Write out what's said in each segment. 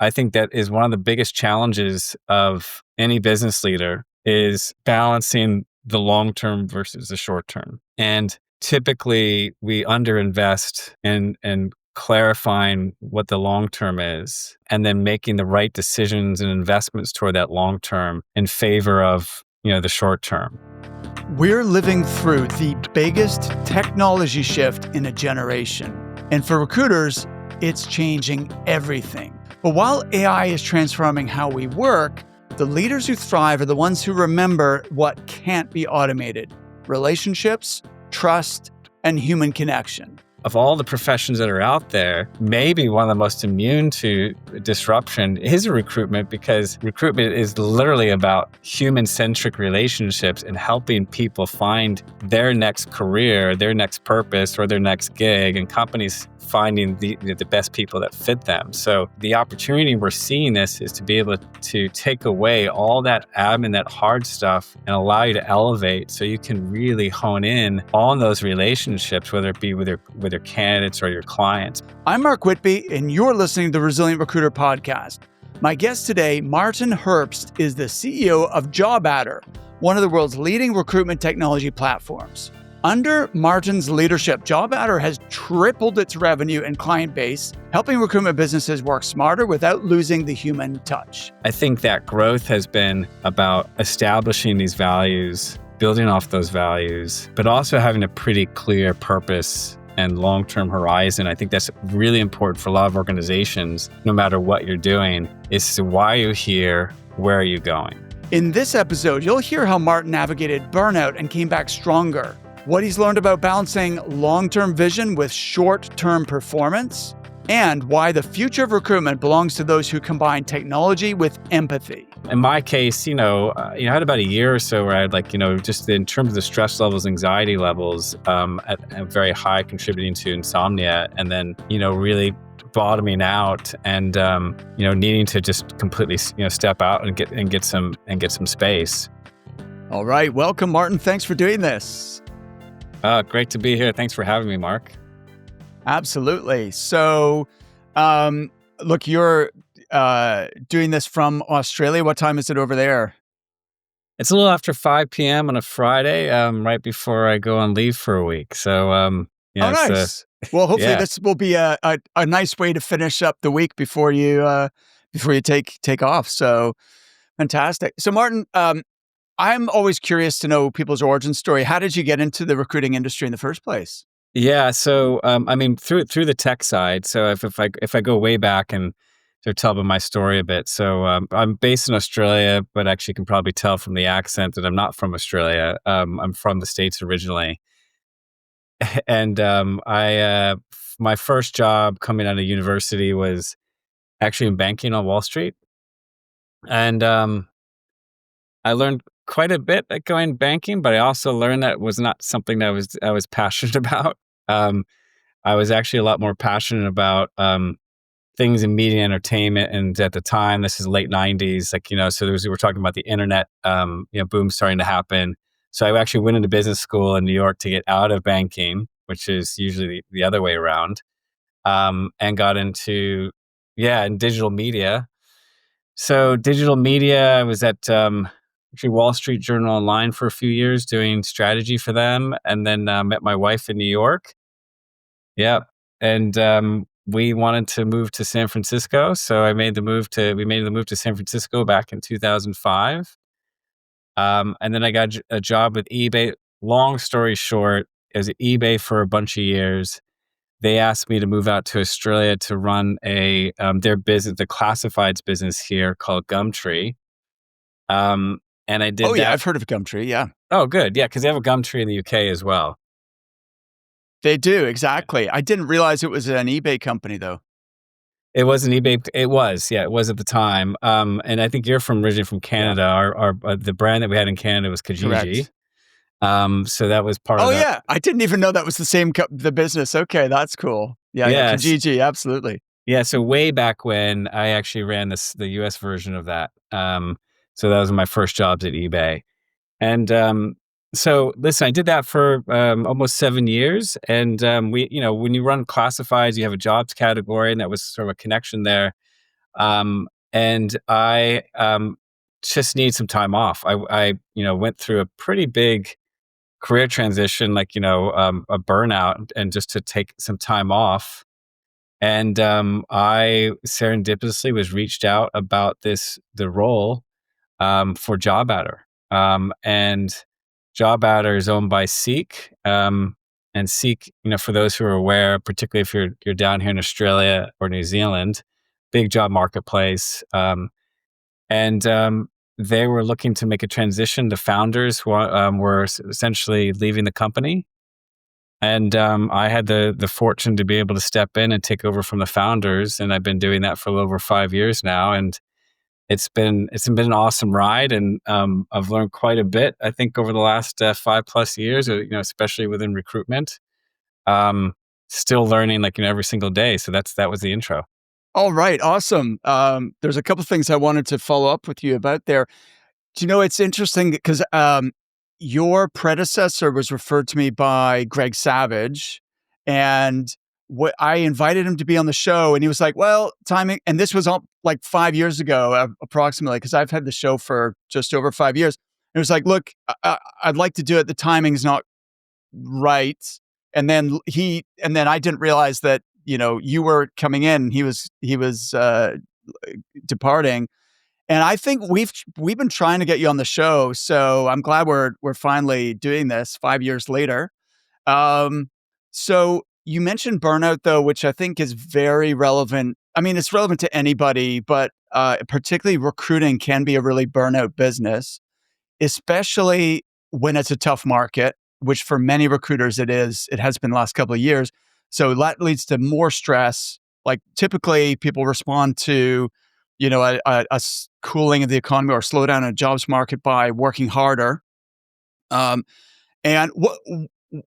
I think that is one of the biggest challenges of any business leader is balancing the long term versus the short term. And typically we underinvest in clarifying what the long term is and then making the right decisions and investments toward that long term in favor of, the short term. We're living through the biggest technology shift in a generation. And for recruiters, it's changing everything. But while AI is transforming how we work, the leaders who thrive are the ones who remember what can't be automated: relationships, trust, and human connection. Of all the professions that are out there, maybe one of the most immune to disruption is recruitment, because recruitment is literally about human-centric relationships and helping people find their next career, their next purpose, or their next gig, and companies finding the best people that fit them. So the opportunity we're seeing this is to be able to take away all that admin, that hard stuff, and allow you to elevate so you can really hone in on those relationships, whether it be with your candidates or your clients. I'm Mark Whitby, and you're listening to the Resilient Recruiter podcast. My guest today, Martin Herbst, is the CEO of JobAdder, one of the world's leading recruitment technology platforms. Under Martin's leadership, JobAdder has tripled its revenue and client base, helping recruitment businesses work smarter without losing the human touch. I think that growth has been about establishing these values, building off those values, but also having a pretty clear purpose and long-term horizon. I think that's really important for a lot of organizations, no matter what you're doing, is to why you're here, where are you going? In this episode, you'll hear how Martin navigated burnout and came back stronger, what he's learned about balancing long-term vision with short-term performance, and why the future of recruitment belongs to those who combine technology with empathy. In my case, I had about a year or so where I had just in terms of the stress levels, anxiety levels, at very high, contributing to insomnia, and then, really bottoming out and, needing to just completely, step out and get some space. All right. Welcome, Martin. Thanks for doing this. Great to be here. Thanks for having me, Mark. Absolutely. So, look, you're doing this from Australia. What time is it over there? It's a little after 5 p.m. on a Friday, right before I go on leave for a week. So, nice. Well, hopefully this will be a nice way to finish up the week before you take off. So, fantastic. So, Martin, I'm always curious to know people's origin story. How did you get into the recruiting industry in the first place? Yeah, so through the tech side. So if I go way back and to tell about my story a bit. So I'm based in Australia, but actually you can probably tell from the accent that I'm not from Australia. I'm from the States originally, and my first job coming out of university was actually in banking on Wall Street, and I learned quite a bit at going banking, but I also learned that it was not something that I was passionate about. I was actually a lot more passionate about things in media and entertainment. And at the time, this is late 90s, so we were talking about the internet, boom starting to happen. So I actually went into business school in New York to get out of banking, which is usually the other way around, and got into, in digital media. So digital media, I was at actually Wall Street Journal Online for a few years doing strategy for them, and then met my wife in New York. Yeah, and we wanted to move to San Francisco, so we made the move to San Francisco back in 2005. And then I got a job with eBay. Long story short, I was at eBay for a bunch of years. They asked me to move out to Australia to run their business, the classifieds business here called Gumtree. And I did. Oh yeah, I've heard of Gumtree. Yeah. Oh, good. Yeah, because they have a Gumtree in the UK as well. They do, exactly. I didn't realize it was an eBay company, though. It was an eBay. It was at the time. And I think you're originally from Canada. Yeah. Our the brand that we had in Canada was Kijiji. Correct. So that was part of. Oh yeah, I didn't even know that was the same the business. Okay, that's cool. Yeah, Kijiji, absolutely. Yeah, so way back when I actually ran the US version of that. So that was my first jobs at eBay, and so listen, I did that for almost 7 years, and when you run classifieds, you have a jobs category, and that was sort of a connection there. And I just need some time off. I went through a pretty big career transition, like a burnout, and just to take some time off. And I serendipitously was reached out about the role for JobAdder. And JobAdder is owned by Seek. And Seek, for those who are aware, particularly if you're down here in Australia or New Zealand, big job marketplace. And they were looking to make a transition. The founders were essentially leaving the company, and I had the fortune to be able to step in and take over from the founders, and I've been doing that for a little over 5 years now, and it's been an awesome ride, and I've learned quite a bit. I think over the last 5 plus years, especially within recruitment, um, still learning like every single day. So that was the intro. All right, awesome. There's a couple things I wanted to follow up with you about there. Do you know, it's interesting because your predecessor was referred to me by Greg Savage, and what I invited him to be on the show, and he was like, "Well, timing," and this was all like 5 years ago, approximately, because I've had the show for just over 5 years. And it was like, "Look, I'd like to do it. The timing's not right." And then I didn't realize that you were coming in. He was departing, and I think we've been trying to get you on the show, so I'm glad we're finally doing this 5 years later. Um, so you mentioned burnout though, which I think is very relevant. I mean, it's relevant to anybody, but particularly recruiting can be a really burnout business, especially when it's a tough market, which for many recruiters it is. It has been the last couple of years. So that leads to more stress. Like typically people respond to, cooling of the economy or slowdown in a jobs market by working harder. Um, and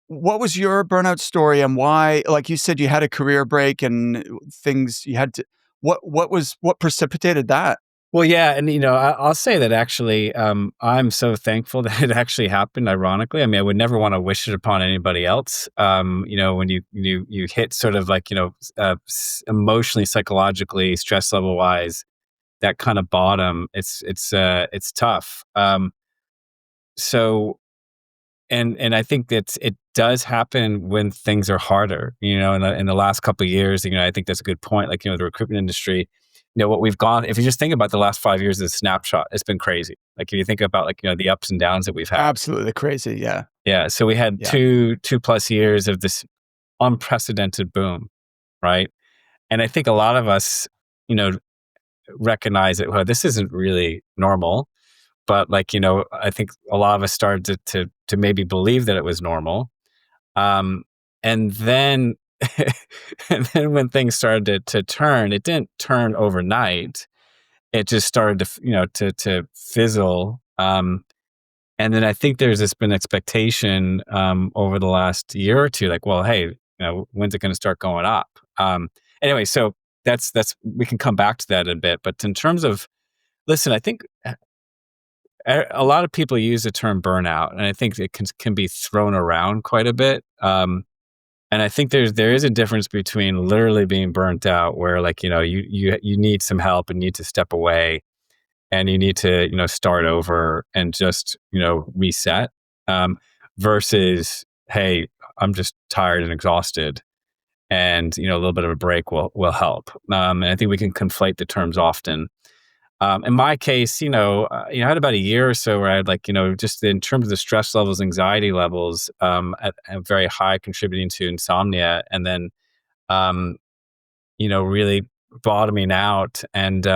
what was your burnout story, and why? Like you said, you had a career break and things you had to. What precipitated that? Well, yeah, and I'll say that actually, I'm so thankful that it actually happened. Ironically, I mean, I would never want to wish it upon anybody else. When you hit sort of like emotionally, psychologically, stress level wise, that kind of bottom, it's tough. So and I think that it does happen when things are harder. In the last couple of years, I think that's a good point. Like the recruitment industry, what we've gone. If you just think about the last 5 years as a snapshot, it's been crazy. Like if you think about the ups and downs that we've had. Absolutely crazy. Yeah. Yeah. So we had Yeah. two plus years of this unprecedented boom, right? And I think a lot of us, you know, recognize that, well, this isn't really normal. But I think a lot of us started to maybe believe that it was normal. Um, and then and then when things started to turn, it didn't turn overnight. It just started to to fizzle. And then I think there's this been expectation over the last year or two, like, well, hey, when's it going to start going up? Anyway, so that's we can come back to that in a bit. But in terms of, listen, I think a lot of people use the term burnout, and I think it can be thrown around quite a bit. And I think there is a difference between literally being burnt out, where like you need some help and need to step away, and you need to start over and just reset, versus, hey, I'm just tired and exhausted, and a little bit of a break will help. And I think we can conflate the terms often. In my case, I had about a year or so where I had just in terms of the stress levels, anxiety levels, at very high, contributing to insomnia, and then, um, really bottoming out, and,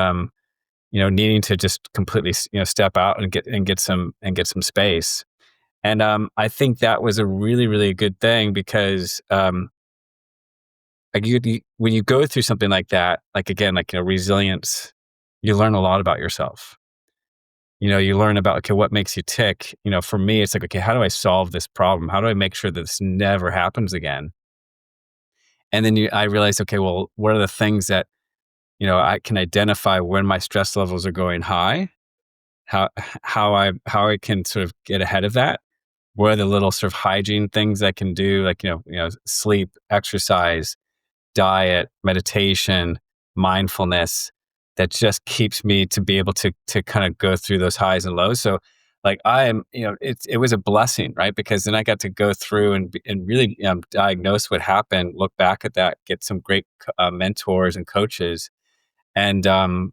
needing to just completely, step out and get some space. And, I think that was a really, really good thing because, like when you go through something like that, like again, resilience, you learn a lot about yourself. You learn about, okay, what makes you tick. For me, it's like, okay, how do I solve this problem? How do I make sure that this never happens again? And then I realized, okay, well, what are the things that, I can identify when my stress levels are going high, how, how I can sort of get ahead of that. What are the little sort of hygiene things I can do? Like, sleep, exercise, diet, meditation, mindfulness, that just keeps me to be able to kind of go through those highs and lows. So like I am, it was a blessing, right? Because then I got to go through and really diagnose what happened, look back at that, get some great mentors and coaches, and kind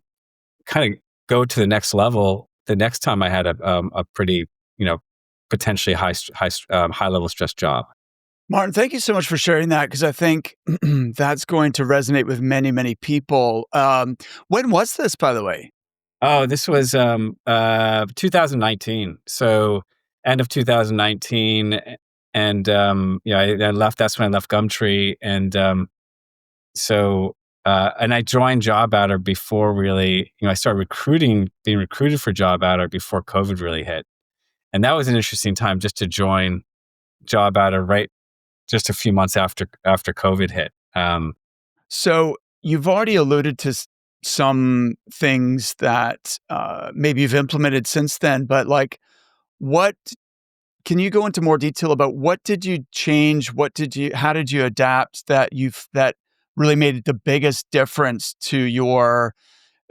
of go to the next level. The next time I had a pretty, potentially high level stress job. Martin, thank you so much for sharing that because I think that's going to resonate with many, many people. When was this, by the way? Oh, this was 2019. So end of 2019, and I left. That's when I left Gumtree, and so and I joined JobAdder before really. I started being recruited for JobAdder before COVID really hit, and that was an interesting time just to join JobAdder right just a few months after COVID hit. So you've already alluded to some things that maybe you've implemented since then, but like, what can you go into more detail about what did you change? How did you adapt that really made the biggest difference to your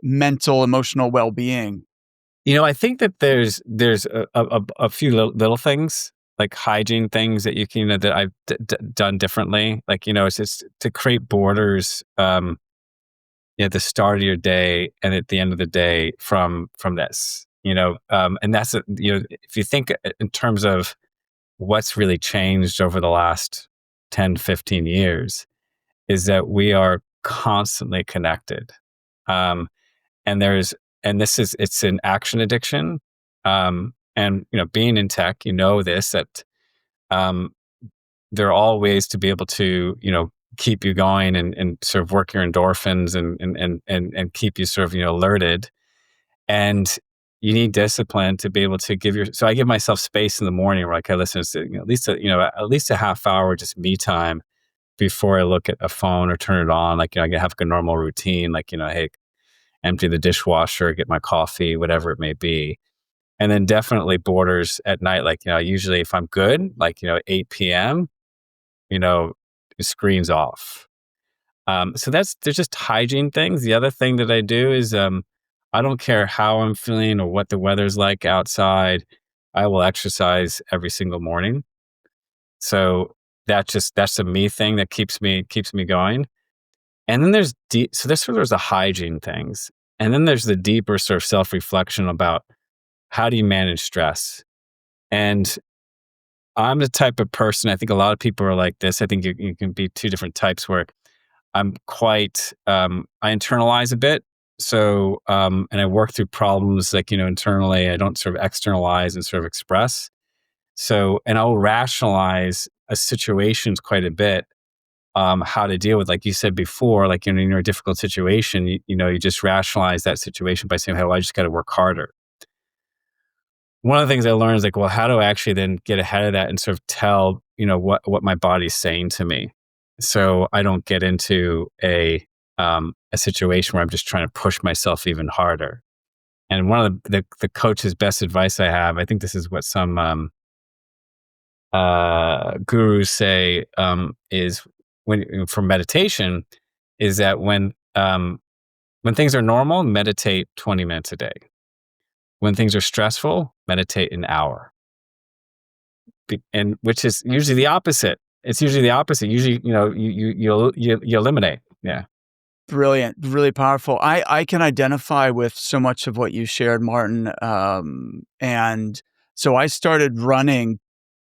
mental, emotional well being? I think that there's a few little things like hygiene things that you can that I've done differently. Like it's just to create borders. At the start of your day and at the end of the day from this. And that's if you think in terms of what's really changed over the last 10, 15 years, is that we are constantly connected. Um, and there's and this is it's an action addiction. And being in tech, this that um, there are all ways to be able to keep you going and sort of work your endorphins and keep you sort of alerted. And you need discipline to be able to so I give myself space in the morning where like I listen to at least a half hour just me time before I look at a phone or turn it on. Like I have like a normal routine, like hey, empty the dishwasher, get my coffee, whatever it may be. And then definitely borders at night. Like usually if I'm good, like 8 p.m., you know screens off. So there's just hygiene things. The other thing that I do is I don't care how I'm feeling or what the weather's like outside. I will exercise every single morning. So that's a me thing that keeps me going. And then there's the hygiene things. And then there's the deeper sort of self-reflection about how do you manage stress. And I'm the type of person, I think a lot of people are like this. I think you can be two different types where I'm quite, I internalize a bit. So, and I work through problems like, internally. I don't sort of externalize and sort of express. So, and I'll rationalize a situations quite a bit, how to deal with, like you said before, like when you're in a difficult situation, you just rationalize that situation by saying, hey, well, I just got to work harder. One of the things I learned is like, well, how do I actually then get ahead of that and sort of tell, what my body's saying to me, so I don't get into a situation where I'm just trying to push myself even harder. And one of the coach's best advice I have, I think this is what some gurus say, is for meditation, is that when things are normal, meditate 20 minutes a day. When things are stressful, meditate an hour. And which is usually the opposite. It's usually the opposite. Usually, you eliminate. Yeah. Brilliant, really powerful. I can identify with so much of what you shared, Martin. And so I started running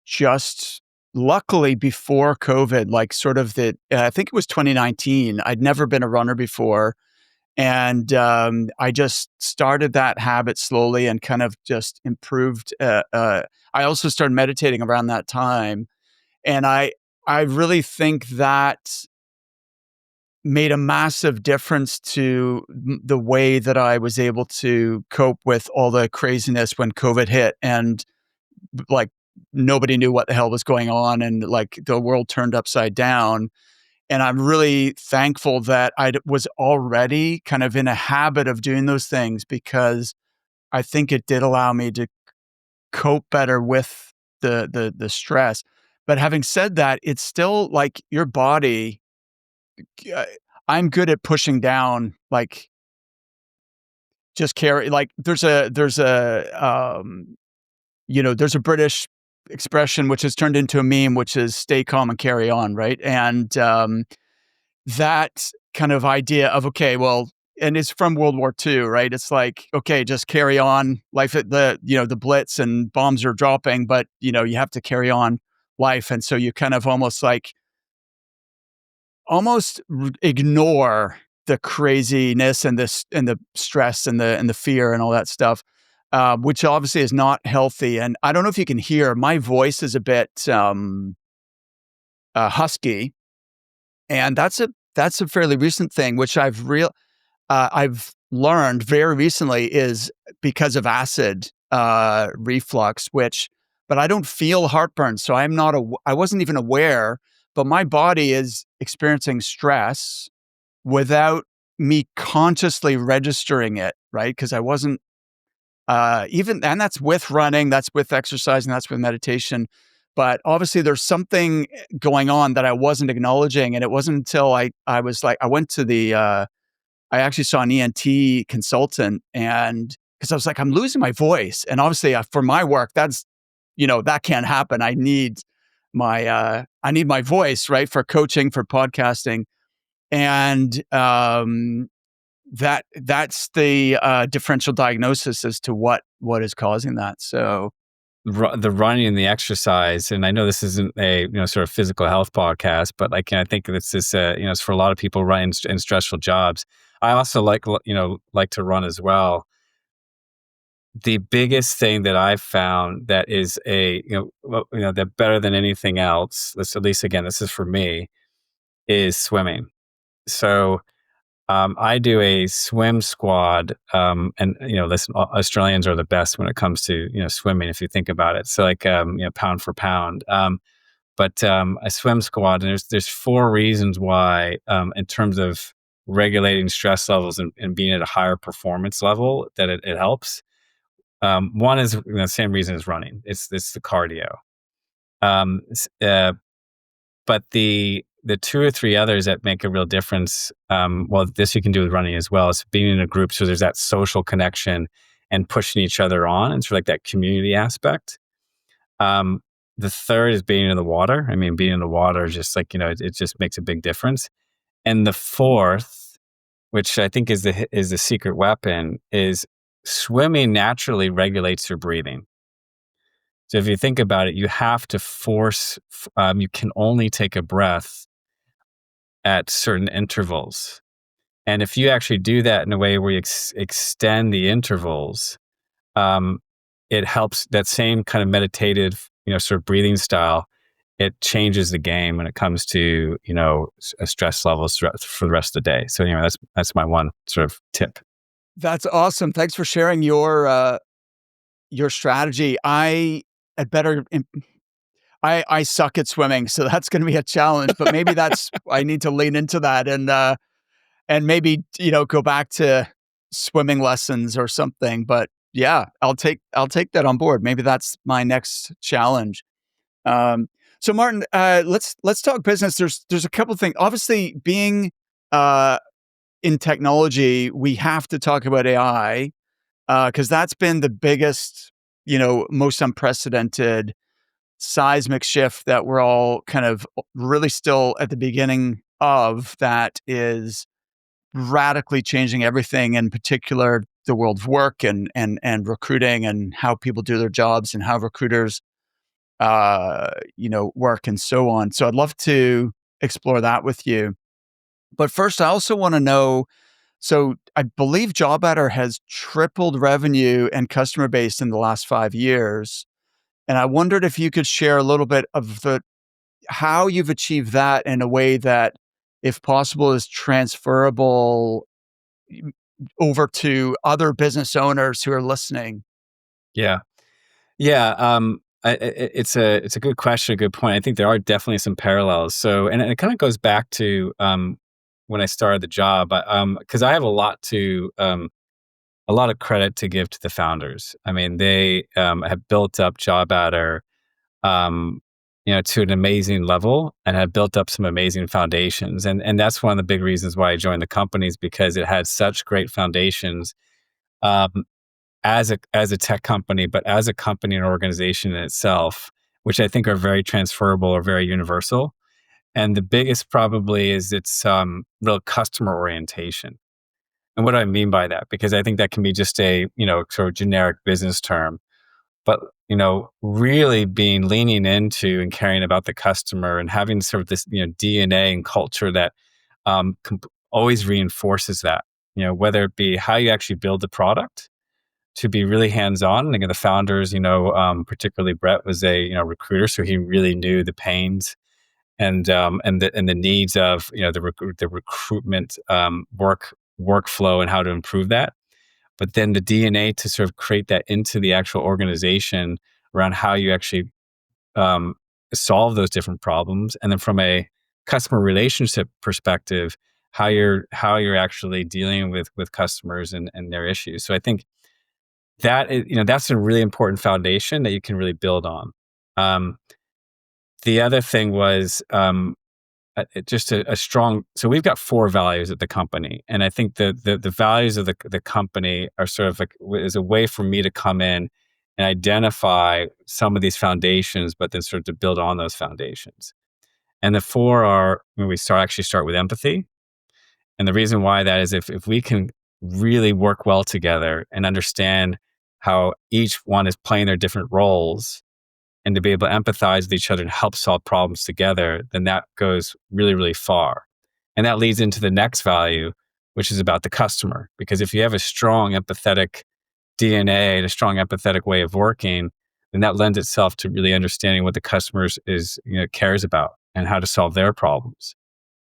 just luckily before COVID, like sort of I think it was 2019. I'd never been a runner before. And I just started that habit slowly and kind of just improved. I also started meditating around that time. And I really think that made a massive difference to the way that I was able to cope with all the craziness when COVID hit and like nobody knew what the hell was going on and like the world turned upside down. And I'm really thankful that was already kind of in a habit of doing those things because I think it did allow me to cope better with the stress. But having said that, it's still like your body. uh, I'm good at pushing down like just carry, like, there's a British expression which has turned into a meme, which is "stay calm and carry on," right? And that kind of idea of, okay, well, and it's from World War II, right? It's like, okay, just carry on. Life at the Blitz and bombs are dropping, but you have to carry on life, and so you kind of almost ignore the craziness and the stress and the fear and all that stuff, which obviously is not healthy. And I don't know if you can hear, my voice is a bit husky, and that's a fairly recent thing, which I've learned very recently is because of acid reflux, but I don't feel heartburn, so I wasn't even aware, but my body is experiencing stress without me consciously registering it, right? Because I wasn't and that's with running, that's with exercise, and that's with meditation. But obviously, there's something going on that I wasn't acknowledging, and it wasn't until I was like, I went to I actually saw an ENT consultant, and because I was like, I'm losing my voice, and obviously for my work, that can't happen. I need my voice, right, for coaching, for podcasting, and that's the differential diagnosis as to what is causing that. So The running and the exercise, and I know this isn't a sort of physical health podcast, but like I think it's this it's for a lot of people running in stressful jobs. I also like to run as well. The biggest thing that I've found that is that better than anything else, this, at least again, this is for me, is swimming. So I do a swim squad, and listen, Australians are the best when it comes to swimming. If you think about it, so like pound for pound. But a swim squad, and there's four reasons why, in terms of regulating stress levels and being at a higher performance level, that it helps. One is the same reason as running. It's the cardio. Um, s- uh, but the two or three others that make a real difference, well, this you can do with running as well, is being in a group. So there's that social connection and pushing each other on, and sort of like that community aspect. Um, the third is being in the water. I mean, being in the water is just like, it just makes a big difference. And the fourth, which I think is the secret weapon, is swimming naturally regulates your breathing. So if you think about it, you have to you can only take a breath at certain intervals. And if you actually do that in a way where you extend the intervals, um, it helps that same kind of meditative, sort of breathing style. It changes the game when it comes to, stress levels for the rest of the day. So anyway, that's my one sort of tip. that's awesome. Thanks for sharing your strategy. I had better. I suck at swimming, so that's going to be a challenge. But maybe I need to lean into that and maybe go back to swimming lessons or something. But yeah, I'll take that on board. Maybe that's my next challenge. Um, so Martin, let's talk business. There's a couple things. Obviously, being uh, in technology, we have to talk about AI because that's been the biggest, most unprecedented seismic shift that we're all kind of really still at the beginning of, that is radically changing everything, in particular the world of work and recruiting and how people do their jobs and how recruiters work and so on. So I'd love to explore that with you. But first, I also want to know, so I believe JobAdder has tripled revenue and customer base in the last 5 years. And I wondered if you could share a little bit of how you've achieved that in a way that, if possible, is transferable over to other business owners who are listening. Yeah. Yeah. It's a good question, a good point. I think there are definitely some parallels. So, and it kind of goes back to when I started the job, because I have a lot of credit to give to the founders. I mean, they have built up JobAdder, to an amazing level, and have built up some amazing foundations. And that's one of the big reasons why I joined the company, is because it had such great foundations um, as a tech company, but as a company and organization in itself, which I think are very transferable or very universal. And the biggest probably is its real customer orientation. And what do I mean by that? Because I think that can be just a sort of generic business term, but really being leaning into and caring about the customer and having sort of this DNA and culture that always reinforces that. Whether it be how you actually build the product to be really hands-on. And again, the founders, particularly Brett was a recruiter, so he really knew the pains and the needs of the recruitment workflow and how to improve that. But then the DNA to sort of create that into the actual organization around how you actually um, solve those different problems, and then from a customer relationship perspective, how you're actually dealing with customers and their issues. So I think that is, that's a really important foundation that you can really build on. Um, the other thing was just a strong. So we've got four values at the company, and I think the values of the company are sort of like is a way for me to come in and identify some of these foundations, but then sort of to build on those foundations. And the four are when we start with empathy, and the reason why that is if we can really work well together and understand how each one is playing their different roles and to be able to empathize with each other and help solve problems together, then that goes really, really far. And that leads into the next value, which is about the customer. Because if you have a strong empathetic DNA and a strong empathetic way of working, then that lends itself to really understanding what the customer cares about and how to solve their problems.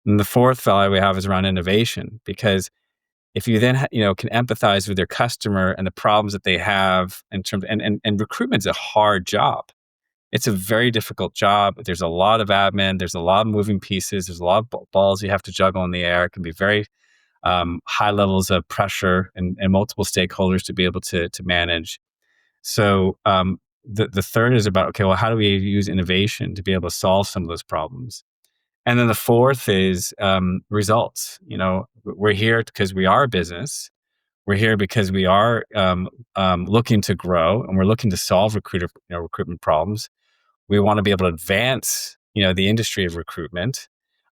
And the fourth value we have is around innovation, because if you then can empathize with your customer and the problems that they have in terms and recruitment's a hard job. It's a very difficult job. There's a lot of admin. There's a lot of moving pieces. There's a lot of balls you have to juggle in the air. It can be very high levels of pressure and multiple stakeholders to be able to manage. So the third is about, okay, well, how do we use innovation to be able to solve some of those problems? And then the fourth is results. We're here because we are a business. We're here because we are looking to grow and we're looking to solve recruitment problems. We want to be able to advance, the industry of recruitment.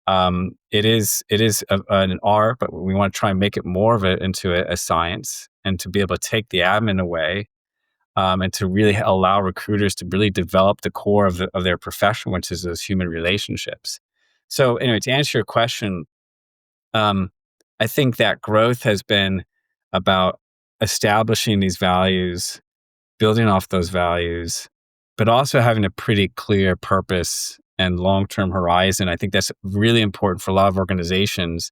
It is an art, but we want to try and make it more of it into a science, and to be able to take the admin away, and to really allow recruiters to really develop the core of their profession, which is those human relationships. So, anyway, to answer your question, um, I think that growth has been about establishing these values, building off those values, but also having a pretty clear purpose and long-term horizon. I think that's really important for a lot of organizations,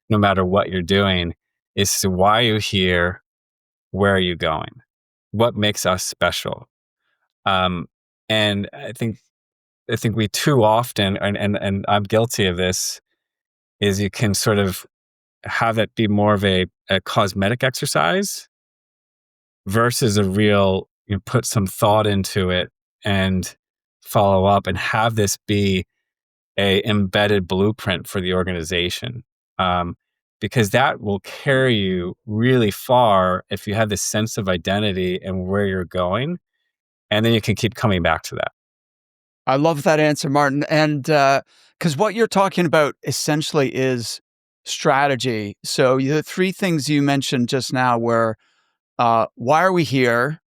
no matter what you're doing, is to why are you here? Where are you going? What makes us special? Um, and I think we too often, and I'm guilty of this, is you can sort of have that be more of a cosmetic exercise versus a real, put some thought into it and follow up and have this be a embedded blueprint for the organization. Um, because that will carry you really far if you have this sense of identity and where you're going, and then you can keep coming back to that. I love that answer, Martin. And because what you're talking about essentially is strategy. So the three things you mentioned just now were why are we here?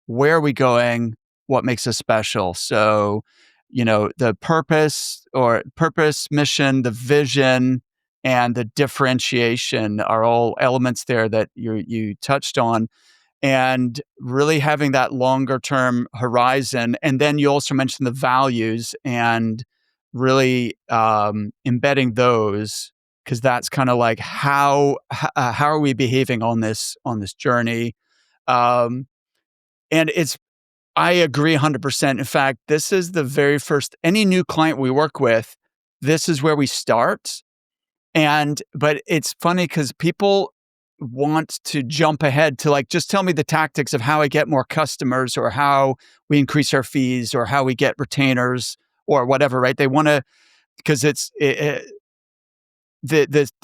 Where are we going? What makes us special? So, the purpose, mission, the vision, and the differentiation are all elements there that you touched on, and really having that longer term horizon. And then you also mentioned the values and really embedding those, because that's kind of like how are we behaving on this journey. Um, and it's I agree 100%. In fact, this is the very first any new client we work with, this is where we start. But it's funny because people want to jump ahead to like, just tell me the tactics of how I get more customers or how we increase our fees or how we get retainers or whatever, right? They want to, because the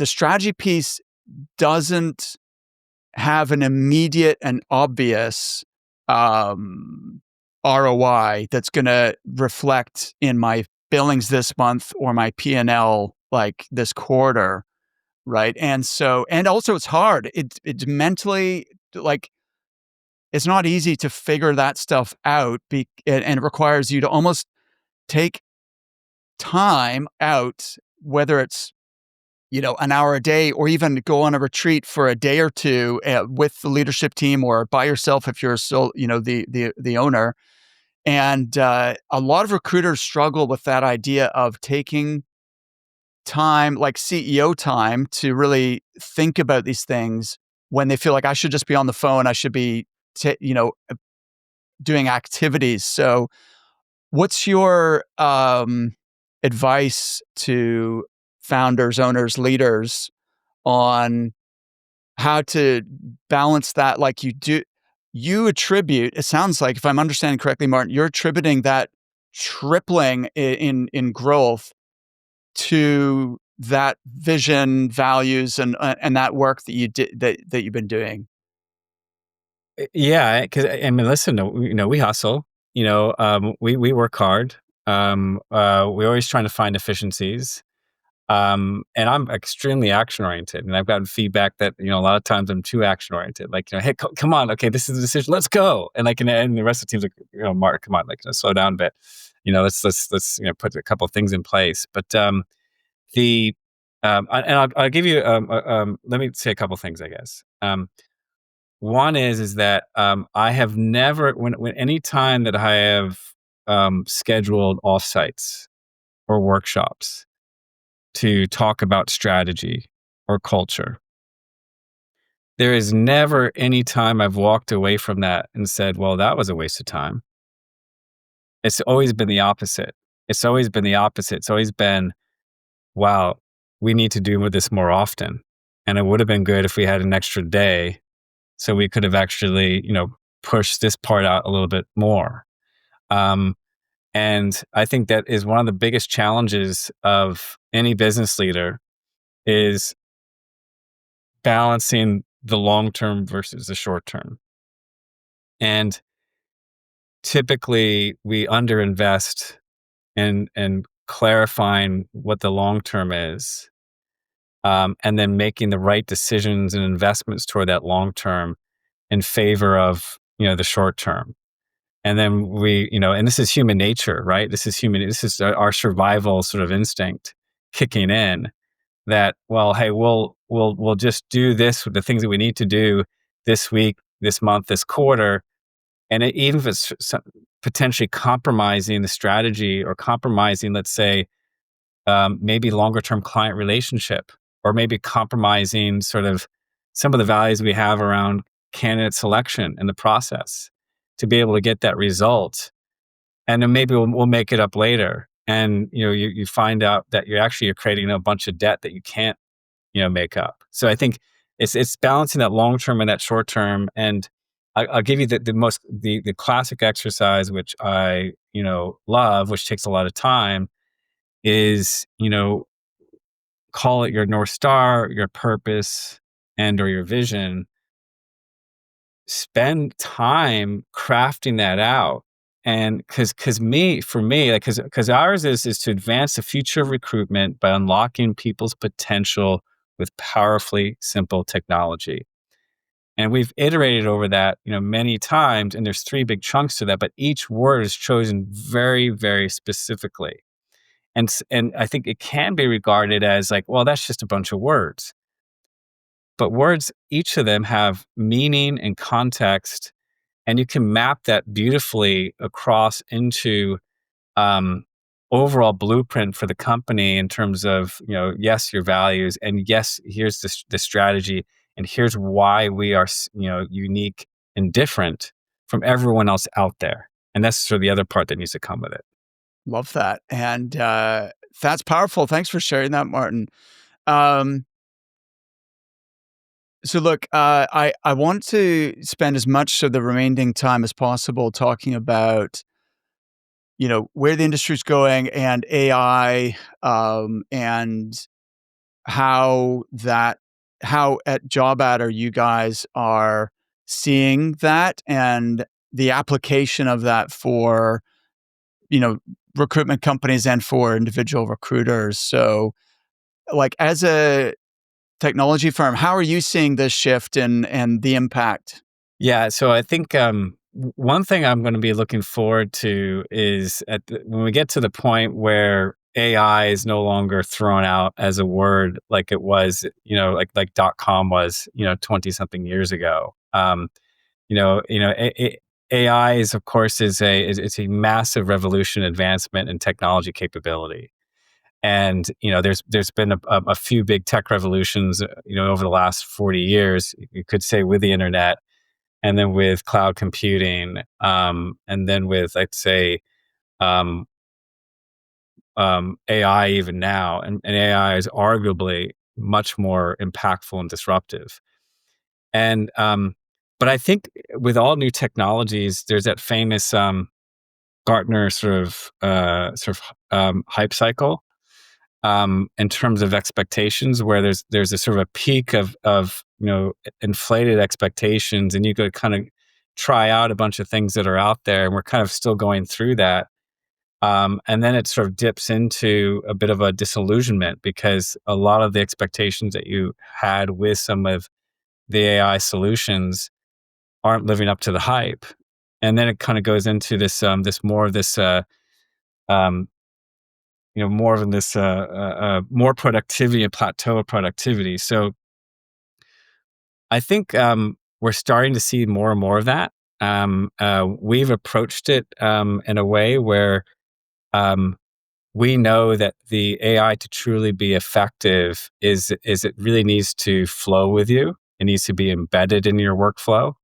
strategy piece doesn't have an immediate and obvious ROI that's going to reflect in my billings this month or my P&L like this quarter, right? And so, and also it's hard. It's mentally like it's not easy to figure that stuff out, and it requires you to almost take time out, whether it's an hour a day, or even go on a retreat for a day or two with the leadership team, or by yourself if you're still, the owner. And a lot of recruiters struggle with that idea of taking time, like CEO time, to really think about these things when they feel like I should just be on the phone. I should be, doing activities. So, what's your advice to founders, owners, leaders on how to balance that? Like you attribute, it sounds like, if I'm understanding correctly, Martin, you're attributing that tripling in growth to that vision, values, and that work that you did that you've been doing. Yeah, because I mean, listen, we hustle. We work hard. We're always trying to find efficiencies. And I'm extremely action oriented, and I've gotten feedback that a lot of times I'm too action oriented. Like, hey, come on, okay, this is the decision, let's go. And like, and the rest of the team's like, Mark, come on, like, slow down a bit. Let's put a couple of things in place. But the and I'll give you let me say a couple of things, I guess. One is that I have never, when any time that I have scheduled offsites or workshops to talk about strategy or culture, there is never any time I've walked away from that and said, well, that was a waste of time. It's always been the opposite. It's always been the opposite. It's always been, wow, we need to do this more often. And it would have been good if we had an extra day so we could have actually, pushed this part out a little bit more. Um, and I think that is one of the biggest challenges of any business leader is balancing the long term versus the short term. And typically we underinvest in clarifying what the long term is, and then making the right decisions and investments toward that long term in favor of the short term. And then and this is human nature, right? This is our survival sort of instinct kicking in, that, well, hey, we'll just do this with the things that we need to do this week, this month, this quarter. And even if it's potentially compromising the strategy, or compromising, let's say, maybe longer term client relationship, or maybe compromising sort of some of the values we have around candidate selection in the process to be able to get that result. And then maybe we'll make it up later. And you find out that you're creating a bunch of debt that you can't make up. So I think it's balancing that long term and that short term. And I'll give you the classic exercise, which I love, which takes a lot of time, is call it your North Star, your purpose, and or your vision. Spend time crafting that out. And because for me, like, because ours is to advance the future of recruitment by unlocking people's potential with powerfully simple technology. And we've iterated over that, many times, and there's three big chunks to that, but each word is chosen very, very specifically. And I think it can be regarded as like, well, that's just a bunch of words. But words, each of them have meaning and context, and you can map that beautifully across into overall blueprint for the company in terms of, yes, your values, and yes, here's the strategy, and here's why we are, unique and different from everyone else out there. And that's sort of the other part that needs to come with it. Love that. And that's powerful. Thanks for sharing that, Martin. Um, so look, I want to spend as much of the remaining time as possible talking about, where the industry's going, and AI, and how that how at JobAdder you guys are seeing that and the application of that for, you know, recruitment companies and for individual recruiters. So, like as a technology firm, how are you seeing this shift and the impact? Yeah, so I think one thing I'm going to be looking forward to is when we get to the point where AI is no longer thrown out as a word like it was, like .com was, 20 something years ago. AI is of course it's a massive revolution advancement in technology capability. And there's been a few big tech revolutions, over the last 40 years. You could say with the internet, and then with cloud computing, and then with, I'd say, um, AI even now, and AI is arguably much more impactful and disruptive. And but I think with all new technologies, there's that famous Gartner hype cycle, in terms of expectations, where there's a sort of a peak of inflated expectations, and you could kind of try out a bunch of things that are out there, and we're kind of still going through that. And then it sort of dips into a bit of a disillusionment because a lot of the expectations that you had with some of the AI solutions aren't living up to the hype. And then it kind of goes into um, more productivity and plateau of productivity. So I think we're starting to see more and more of that. We've approached it in a way where um, we know that the AI to truly be effective is it really needs to flow with you. It needs to be embedded in your workflow.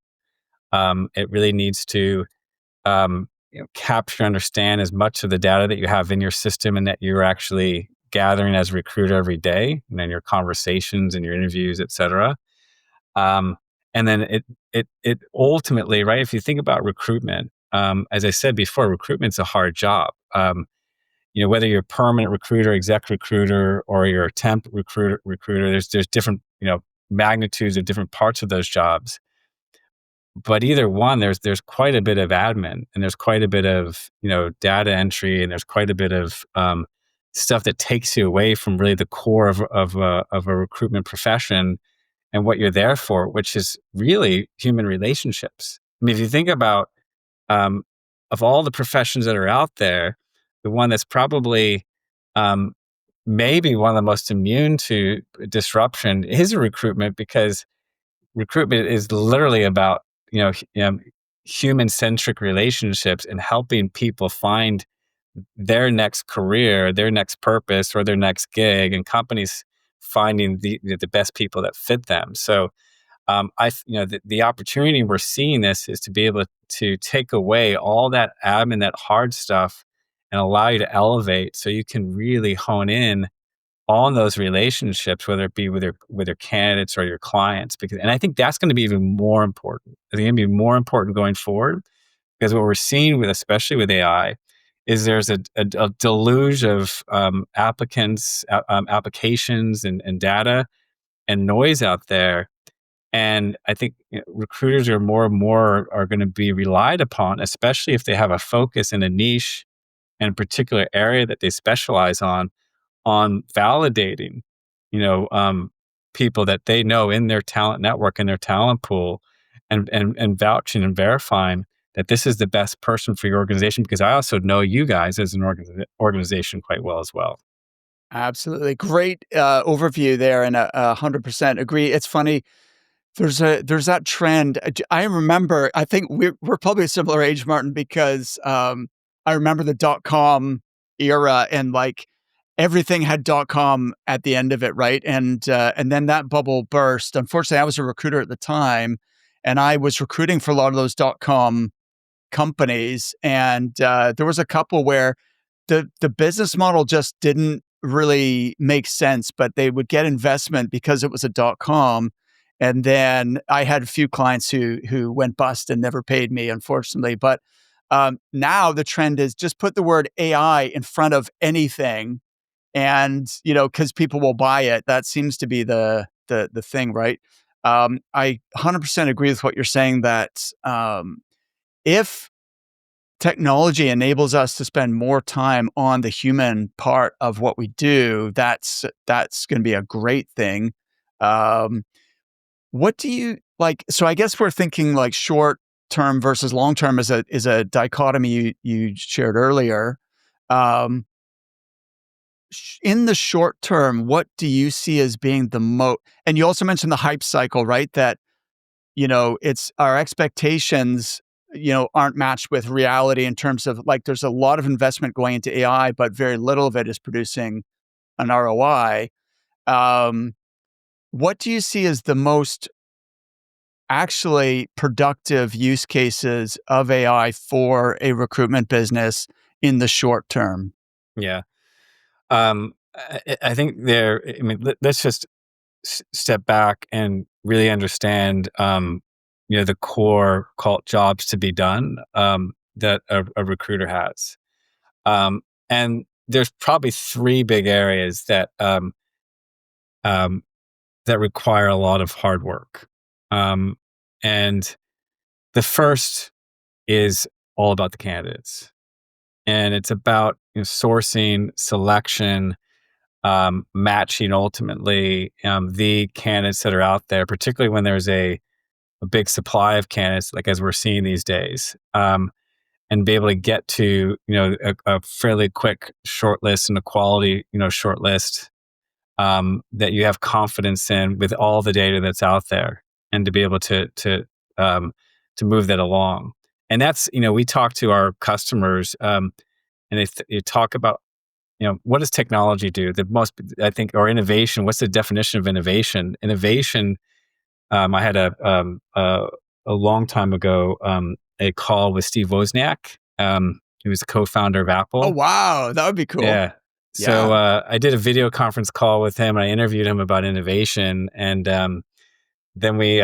It really needs to capture, understand as much of the data that you have in your system and that you're actually gathering as a recruiter every day, and then your conversations and your interviews, et cetera. Um, and then it ultimately, right? If you think about recruitment, as I said before, recruitment's a hard job. Whether you're a permanent recruiter, exec recruiter, or you're a temp recruiter, there's different, magnitudes of different parts of those jobs. But either one, there's quite a bit of admin, and there's quite a bit of data entry, and there's quite a bit of stuff that takes you away from really the core of a recruitment profession and what you're there for, which is really human relationships. I mean, if you think about um, of all the professions that are out there, the one that's probably um, maybe one of the most immune to disruption is recruitment, because recruitment is literally about human centric relationships and helping people find their next career, their next purpose, or their next gig, and companies finding the best people that fit them. So the opportunity we're seeing this is to be able to take away all that admin, that hard stuff, and allow you to elevate so you can really hone in on those relationships, whether it be with your candidates or your clients. And I think that's going to be even more important. I think it's going to be more important going forward, because what we're seeing with, especially with AI, is there's a deluge of applications and data and noise out there. And I think recruiters are more and more are going to be relied upon, especially if they have a focus in a niche and a particular area that they specialize on validating, you know, um, people that they know in their talent network and their talent pool, and vouching and verifying that this is the best person for your organization, because I also know you guys as an organization quite well as well. Absolutely. Great overview there, and 100% agree. It's funny. There's that trend. I remember. I think we're probably a similar age, Martin, because I remember the .com era, and like everything had .com at the end of it, right? And then that bubble burst. Unfortunately, I was a recruiter at the time, and I was recruiting for a lot of those .com companies, and there was a couple where the business model just didn't really make sense, but they would get investment because it was a .com. And then I had a few clients who went bust and never paid me, unfortunately. But now the trend is just put the word AI in front of anything, and because people will buy it. That seems to be the thing, right? I 100% agree with what you're saying that if technology enables us to spend more time on the human part of what we do, that's going to be a great thing. Um, what do you like? So I guess we're thinking like short term versus long term is a dichotomy you shared earlier. Um, in the short term, what do you see as being the most? And you also mentioned the hype cycle, right? That it's our expectations, aren't matched with reality in terms of like there's a lot of investment going into AI, but very little of it is producing an ROI. Um, what do you see as the most actually productive use cases of AI for a recruitment business in the short term? Yeah. I think I mean, let's just step back and really understand, the core cult jobs to be done, that a recruiter has. And there's probably three big areas um, that require a lot of hard work. Um, and the first is all about the candidates, and it's about sourcing, selection, matching ultimately the candidates that are out there, particularly when there's a big supply of candidates, like as we're seeing these days, and be able to get to a fairly quick short list and a quality short list, that you have confidence in with all the data that's out there, and to be able um, to move that along. And that's we talk to our customers, and they talk about what does technology do? The most, I think, or innovation. What's the definition of innovation? Innovation. I had a long time ago a call with Steve Wozniak. He was the co-founder of Oh, Apple. wow. That would be cool. Yeah. So Yeah. I did a video conference call with him. I interviewed him about innovation, and then we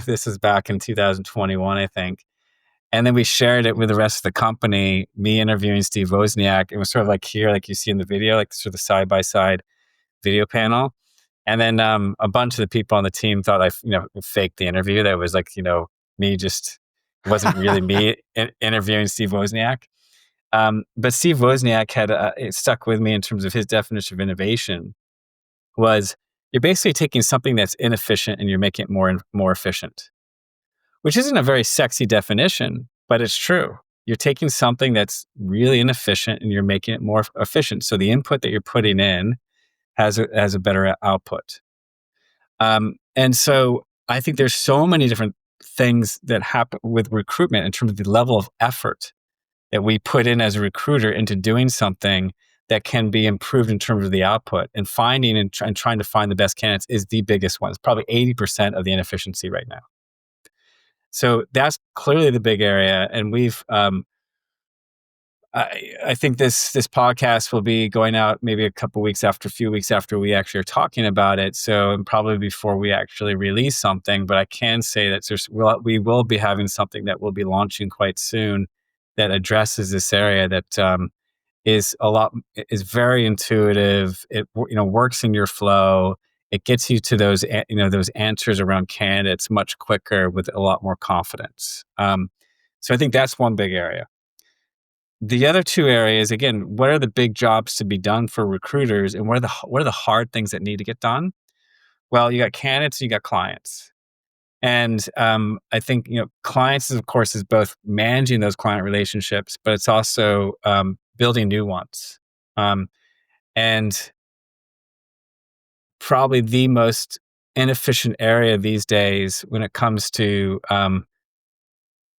this was back in 2021, I think. And then we shared it with the rest of the company. Me interviewing Steve Wozniak. It was sort of like here, like you see in the video, like sort of side by side video panel. And then a bunch of the people on the team thought I, faked the interview. That was like, me just, it wasn't really me interviewing Steve Wozniak. But Steve Wozniak had, it stuck with me in terms of his definition of innovation was you're basically taking something that's inefficient and you're making it more efficient, which isn't a very sexy definition, but it's true. You're taking something that's really inefficient and you're making it more efficient. So the input that you're putting in has a better output. And so I think there's so many different things that happen with recruitment in terms of the level of effort that we put in as a recruiter into doing something that can be improved in terms of the output. And finding and trying to find the best candidates is the biggest one. It's probably 80% of the inefficiency right now. So that's clearly the big area. And I think this podcast will be going out maybe a few weeks after we actually are talking about it. So, and probably before we actually release something, but I can say that we will be having something that we'll be launching quite soon that addresses this area that is very intuitive. It works in your flow. It gets you to those answers around candidates much quicker with a lot more confidence. So I think that's one big area. The other two areas, again, what are the big jobs to be done for recruiters, and what are the hard things that need to get done? Well, you got candidates, and you got clients, and I think clients, of course, is both managing those client relationships, but it's also building new ones. Um, and probably the most inefficient area these days when it comes to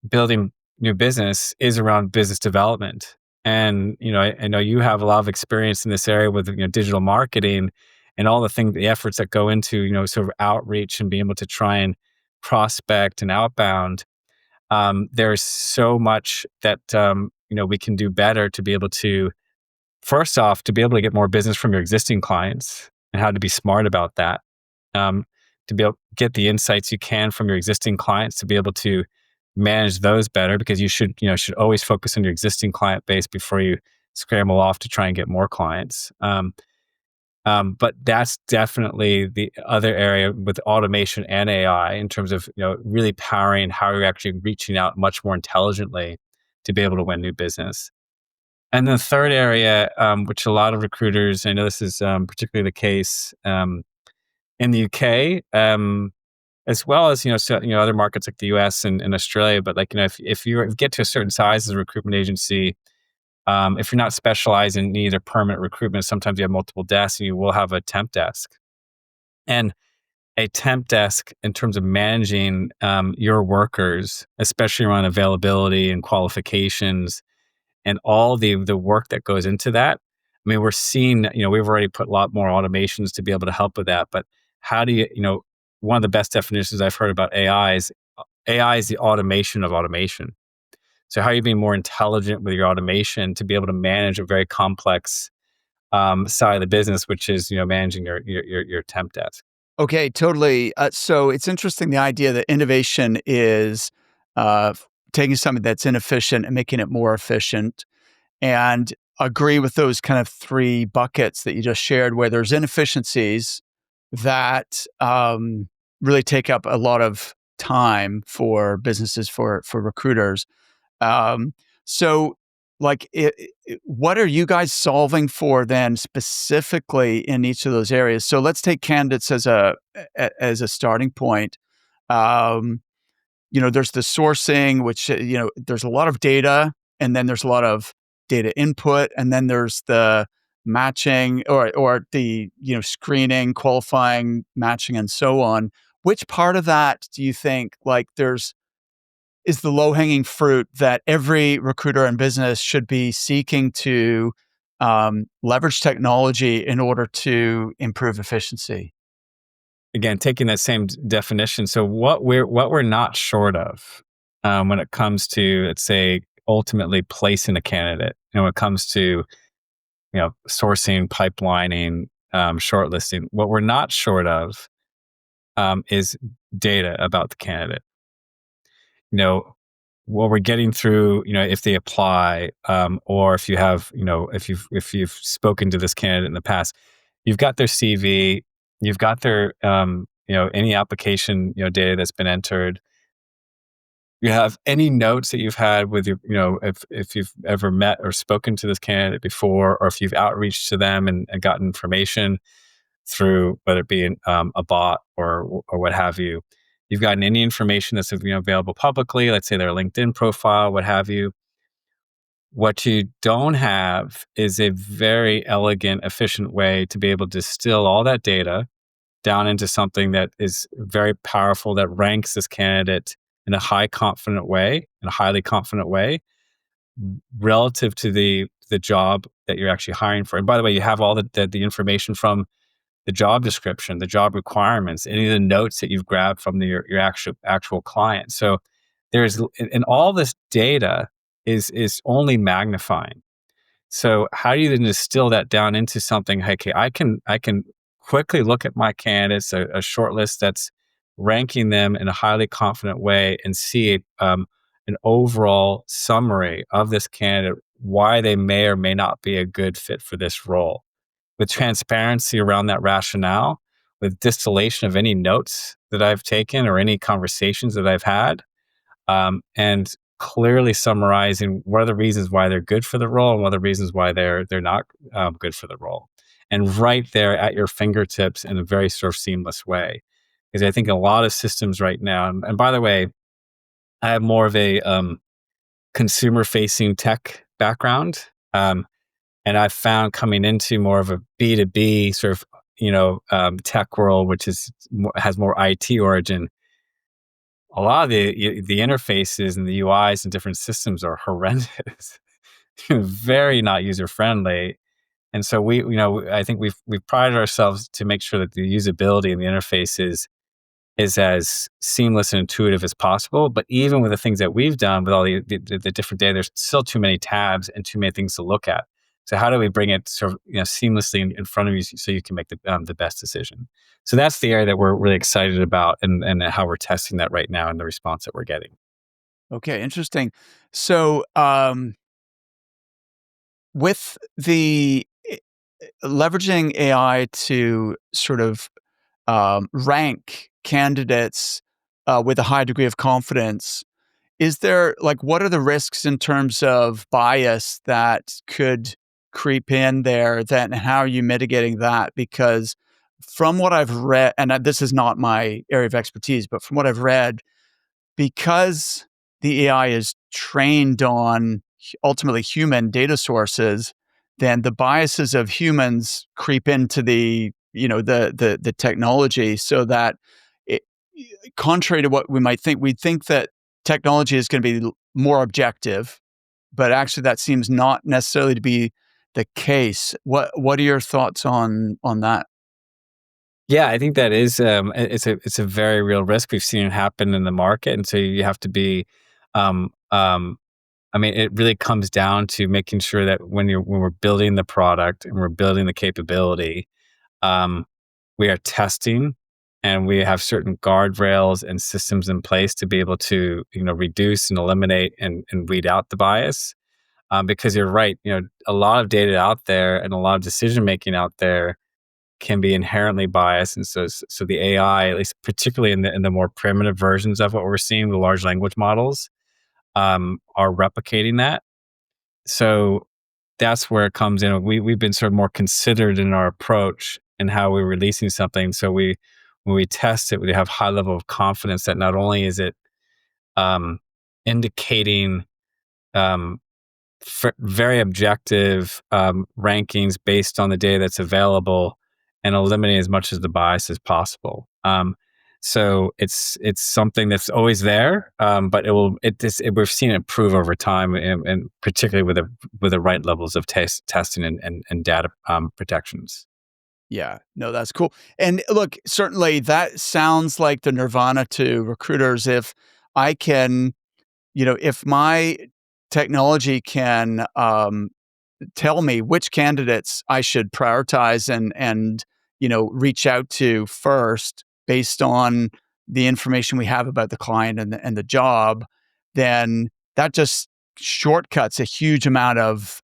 building new business is around business development. And I know you have a lot of experience in this area with digital marketing and all the efforts that go into sort of outreach and being able to try and prospect and outbound. There's so much that we can do better to be able to, first off, to be able to get more business from your existing clients and how to be smart about that. Um, to be able to get the insights you can from your existing clients to be able to manage those better, because you should always focus on your existing client base before you scramble off to try and get more clients. But that's definitely the other area with automation and AI in terms of really powering how you're actually reaching out much more intelligently to be able to win new business. And the third area, which a lot of recruiters, I know this is particularly the case in the UK, as well as other markets like the US and Australia. But like if you get to a certain size as a recruitment agency, if you're not specialized in either permanent recruitment, sometimes you have multiple desks and you will have a temp desk. And a temp desk, in terms of managing your workers, especially around availability and qualifications and all the work that goes into that. I mean, we're seeing, we've already put a lot more automations to be able to help with that. But how do one of the best definitions I've heard about AI is the automation of automation. So how are you being more intelligent with your automation to be able to manage a very complex side of the business, which is managing your temp desk. Okay, totally. So it's interesting the idea that innovation is taking something that's inefficient and making it more efficient. And agree with those kind of three buckets that you just shared, where there's inefficiencies that really take up a lot of time for businesses, for recruiters. Um, so, like, what are you guys solving for then specifically in each of those areas? So let's take candidates as a starting point. Um, there's the sourcing, which there's a lot of data, and then there's a lot of data input, and then there's the matching or the screening, qualifying, matching, and so on. Which part of that do you think is the low hanging fruit that every recruiter and business should be seeking to leverage technology in order to improve efficiency? Again, taking that same definition. So what we're not short of when it comes to, let's say, ultimately placing a candidate, when it comes to sourcing, pipelining, shortlisting, what we're not short of is data about the candidate. You know, what we're getting through, if they apply, or if you have, if you've spoken to this candidate in the past, you've got their CV, you've got their, any application, data that's been entered. You have any notes that you've had with your, if you've ever met or spoken to this candidate before, or if you've outreached to them and gotten information through whether it be a bot or what have you. You've gotten any information that's available publicly, let's say their LinkedIn profile, what have you. What you don't have is a very elegant, efficient way to be able to distill all that data down into something that is very powerful, that ranks this candidate in a highly confident way, relative to the job that you're actually hiring for. And by the way, you have all the information from the job description, the job requirements, any of the notes that you've grabbed from your actual client. So and all this data is only magnifying. So how do you then distill that down into something? Okay, I can quickly look at my candidates, a short list that's ranking them in a highly confident way, and see an overall summary of this candidate, why they may or may not be a good fit for this role, with transparency around that rationale, with distillation of any notes that I've taken or any conversations that I've had, and clearly summarizing what are the reasons why they're good for the role and what are the reasons why they're not good for the role, and right there at your fingertips in a very sort of seamless way. Because I think a lot of systems right now, and by the way, I have more of a consumer-facing tech background. And I've found coming into more of a B2B sort of, tech world, which has more IT origin, a lot of the interfaces and the UIs and different systems are horrendous, very not user friendly. And so I think we've prided ourselves to make sure that the usability and the interfaces is as seamless and intuitive as possible. But even with the things that we've done with all the different data, there's still too many tabs and too many things to look at. So how do we bring it sort of seamlessly in front of you so you can make the best decision? So that's the area that we're really excited about, and how we're testing that right now and the response that we're getting. Okay, interesting. So, with the leveraging AI to sort of rank candidates with a high degree of confidence, is there like what are the risks in terms of bias that could creep in there? Then how are you mitigating that? Because from what I've read, and this is not my area of expertise, but from what I've read, because the AI is trained on ultimately human data sources, then the biases of humans creep into the technology, so that it, contrary to what we might think, we think that technology is going to be more objective, but actually that seems not necessarily to be the case. What are your thoughts on that? Yeah, I think that is it's a very real risk. We've seen it happen in the market, and so you have to be. Um, um, I mean, it really comes down to making sure that when we're building the product and we're building the capability, um, we are testing and we have certain guardrails and systems in place to be able to reduce and eliminate and weed out the bias. Because you're right, a lot of data out there and a lot of decision making out there can be inherently biased, and so the AI, at least particularly in the more primitive versions of what we're seeing, the large language models, are replicating that. So that's where it comes in. We've been sort of more considered in our approach and how we're releasing something. So when we test it, we have high level of confidence that not only is it um, indicating um, very objective rankings based on the data that's available and eliminate as much of the bias as possible. So it's something that's always there, but we've seen it improve over time, and particularly with the right levels of testing and data protections. Yeah, no, that's cool. And look, certainly that sounds like the nirvana to recruiters. If I can, if my technology can tell me which candidates I should prioritize and reach out to first based on the information we have about the client and the job, then that just shortcuts a huge amount of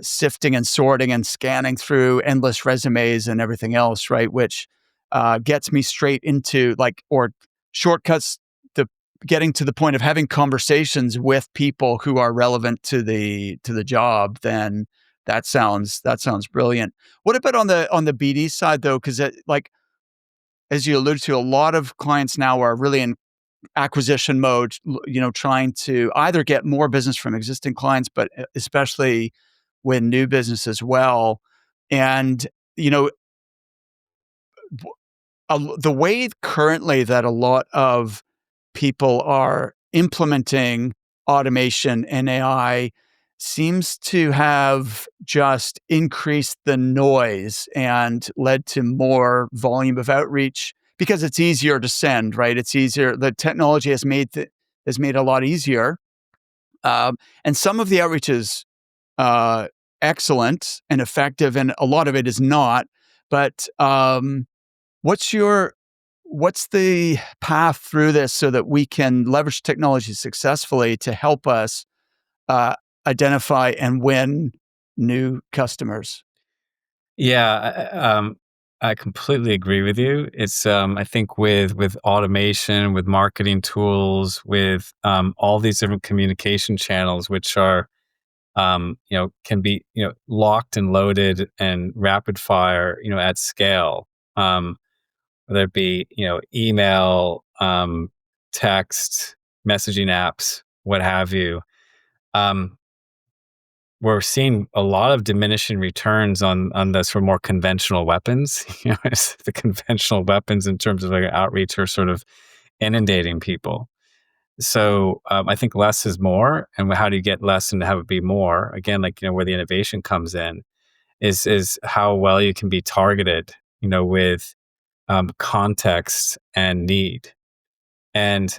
sifting and sorting and scanning through endless resumes and everything else, right? Which gets me straight into or shortcuts the getting to the point of having conversations with people who are relevant to the job. Then that sounds brilliant. What about on the BD side though? Because like as you alluded to, a lot of clients now are really in acquisition mode, trying to either get more business from existing clients, but especially with new business as well. And you know, the way currently that a lot of people are implementing automation and AI seems to have just increased the noise and led to more volume of outreach because it's easier to send, right? It's easier. The technology has made it a lot easier, and some of the outreach is uh, excellent and effective, and a lot of it is not. But What's your what's the path through this so that we can leverage technology successfully to help us uh, identify and win new customers? Yeah, I completely agree with you. It's I think with automation, with marketing tools, with all these different communication channels, which are can be locked and loaded and rapid fire, at scale. Whether it be email, text, messaging apps, what have you. Um, we're seeing a lot of diminishing returns on the sort of more conventional weapons. The conventional weapons in terms of like outreach are sort of inundating people. So I think less is more, and how do you get less and have it be more? Again, like where the innovation comes in is how well you can be targeted. With context and need, and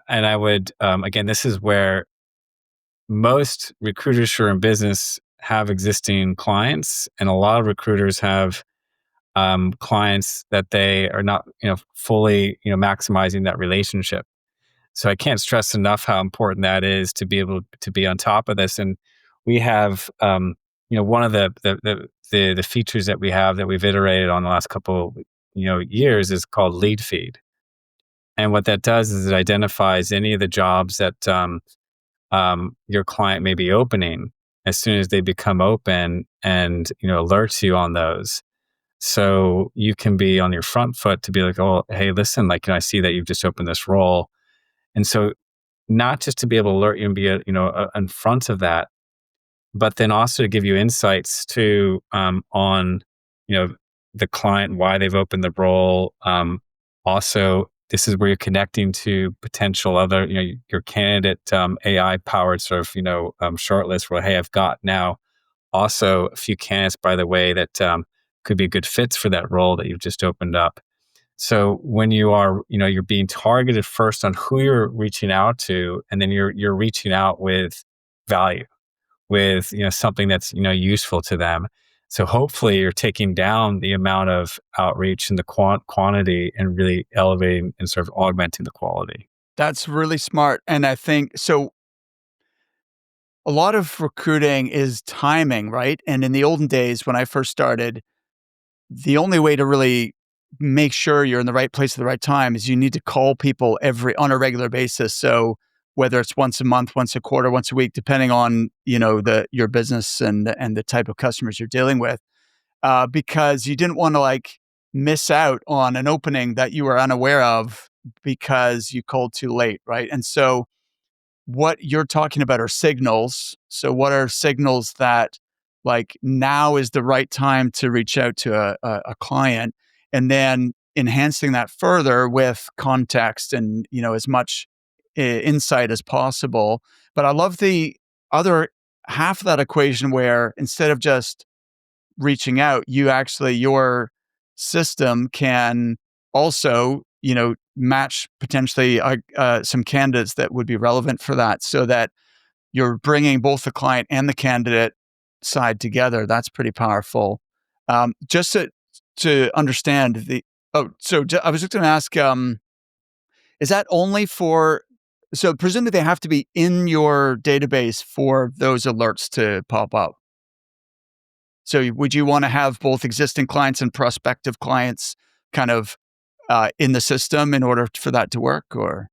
I would again, this is where most recruiters who are in business have existing clients, and a lot of recruiters have clients that they are not fully maximizing that relationship. So I can't stress enough how important that is to be able to be on top of this. And we have one of the the features that we have that we've iterated on the last couple years is called lead feed. And what that does is it identifies any of the jobs that your client may be opening as soon as they become open, and alerts you on those. So you can be on your front foot to be like, oh, hey, listen, like, I see that you've just opened this role. And so not just to be able to alert you and be in front of that, but then also to give you insights to on you know the client, why they've opened the role. Also, this is where you're connecting to potential other your candidate AI powered sort of shortlist where, hey, I've got now also a few candidates, by the way, that could be good fits for that role that you've just opened up. So when you are, you're being targeted first on who you're reaching out to, and then you're reaching out with value, with something that's useful to them. So hopefully you're taking down the amount of outreach and the quantity, and really elevating and sort of augmenting the quality. That's really smart. And I think so. A lot of recruiting is timing, right? And in the olden days, when I first started, the only way to really make sure you're in the right place at the right time is you need to call people on a regular basis. So whether it's once a month, once a quarter, once a week, depending on your business and the type of customers you're dealing with, because you didn't want to like miss out on an opening that you were unaware of because you called too late, right? And so what you're talking about are signals. So what are signals that like now is the right time to reach out to a client, and then enhancing that further with context and as much insight as possible. But I love the other half of that equation where instead of just reaching out, your system can also, match potentially some candidates that would be relevant for that, so that you're bringing both the client and the candidate side together. That's pretty powerful. Just to understand I was just going to ask, is that only for? So presumably they have to be in your database for those alerts to pop up. So would you want to have both existing clients and prospective clients kind of in the system in order for that to work, or?